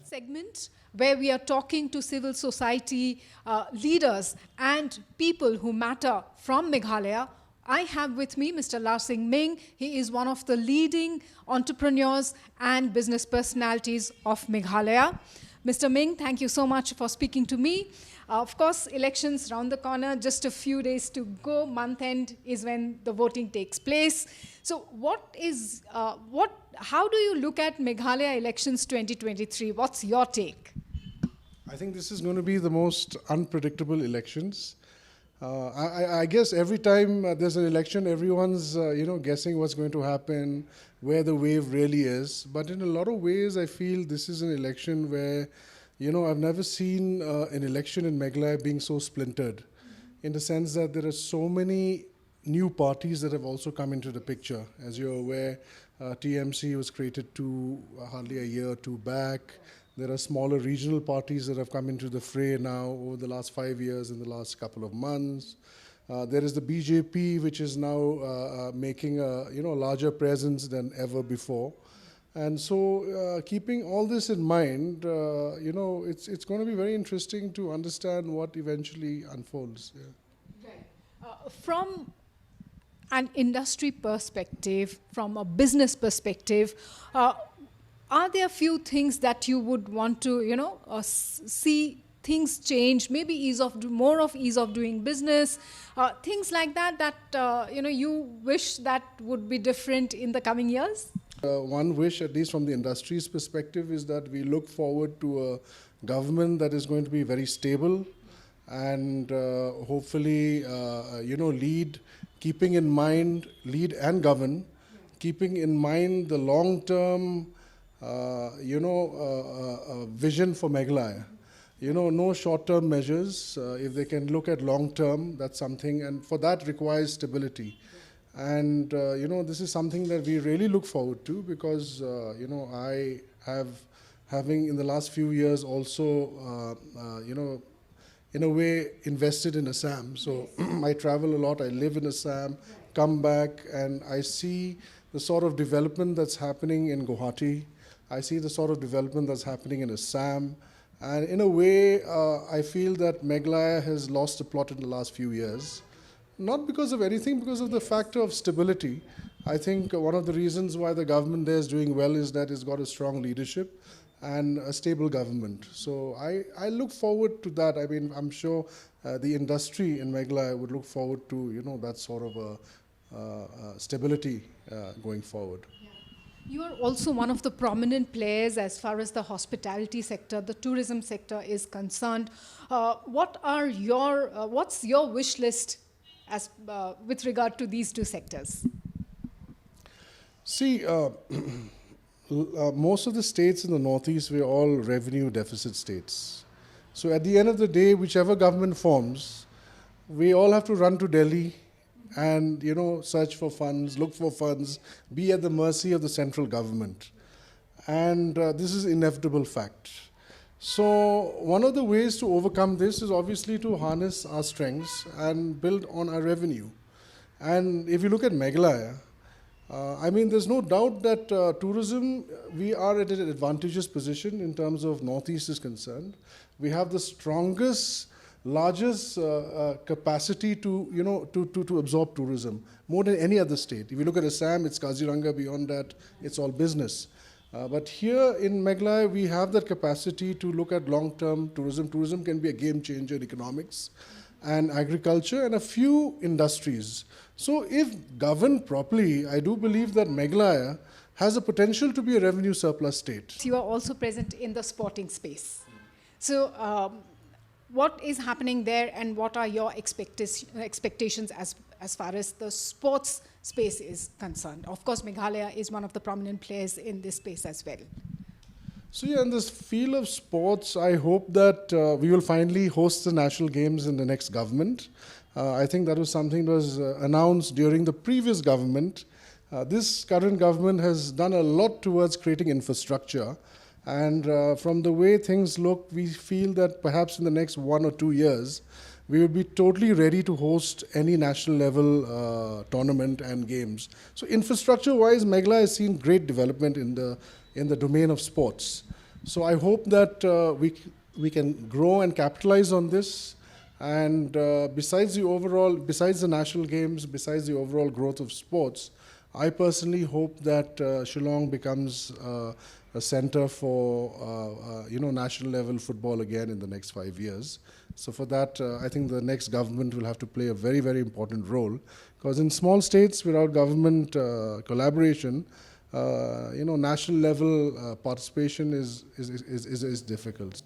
segment where we are talking to civil society leaders and people who matter from Meghalaya. I have with me Mr. Larsing Ming. He is one of the leading entrepreneurs and business personalities of Meghalaya. Mr. Ming, thank you so much for speaking to me. Of course, elections round the corner, just a few days to go. Month end is when the voting takes place. So how do you look at Meghalaya elections 2023? What's your take? I think this is going to be the most unpredictable elections. I guess every time there's an election, everyone's guessing what's going to happen, where the wave really is. But in a lot of ways, I feel this is an election where, I've never seen an election in Meghalaya being so splintered, in the sense that there are so many new parties that have also come into the picture. As you're aware, TMC was created hardly a year or two back. There are smaller regional parties that have come into the fray now over the last 5 years, in the last couple of months. There is the BJP, which is now making a larger presence than ever before. And so keeping all this in mind, it's going to be very interesting to understand what eventually unfolds. Yeah. Right. From an industry perspective, from a business perspective, are there a few things that you would want to, see things change, maybe more of ease of doing business, things like that, you wish that would be different in the coming years? One wish, at least from the industry's perspective, is that we look forward to a government that is going to be very stable and hopefully, lead and govern, keeping in mind the long-term vision for Meghalaya. No short-term measures. If they can look at long-term, that's something, and for that requires stability. And, this is something that we really look forward to because, I having in the last few years also, in a way invested in Assam. So I travel a lot, I live in Assam, come back, and I see the sort of development that's happening in Guwahati. I see the sort of development that's happening in Assam. And in a way, I feel that Meghalaya has lost the plot in the last few years. Not because of anything, because of the factor of stability. I think one of the reasons why the government there is doing well is that it's got a strong leadership and a stable government. So I look forward to that. I mean, I'm sure the industry in Meghalaya would look forward to, that sort of stability going forward. You are also one of the prominent players as far as the hospitality sector, the tourism sector is concerned. What's your wish list with regard to these two sectors? See, most of the states in the Northeast, we're all revenue deficit states. So at the end of the day, whichever government forms, we all have to run to Delhi and search for funds, look for funds, be at the mercy of the central government. And this is inevitable fact. So one of the ways to overcome this is obviously to harness our strengths and build on our revenue. And if you look at Meghalaya, there's no doubt that tourism, we are at an advantageous position in terms of Northeast is concerned. We have the strongest, largest capacity to absorb tourism, more than any other state. If you look at Assam, it's Kaziranga. Beyond that, it's all business. But here in Meghalaya, we have that capacity to look at long-term tourism. Tourism can be a game changer in economics and agriculture and a few industries. So if governed properly, I do believe that Meghalaya has the potential to be a revenue surplus state. You are also present in the sporting space. So what is happening there and what are your expectations as far as the sports space is concerned? Of course, Meghalaya is one of the prominent players in this space as well. So yeah, in this field of sports, I hope that we will finally host the national games in the next government. I think that was something that was announced during the previous government. This current government has done a lot towards creating infrastructure. And from the way things look, we feel that perhaps in the next 1 or 2 years, we will be totally ready to host any national level tournament and games. So infrastructure-wise, Meghalaya has seen great development in the domain of sports. So I hope that we can grow and capitalize on this. And besides the national games, besides the overall growth of sports, I personally hope that Shillong becomes a center for national level football again in the next 5 years. So for that, I think the next government will have to play a very, very important role, because in small states without government collaboration, national level participation is difficult.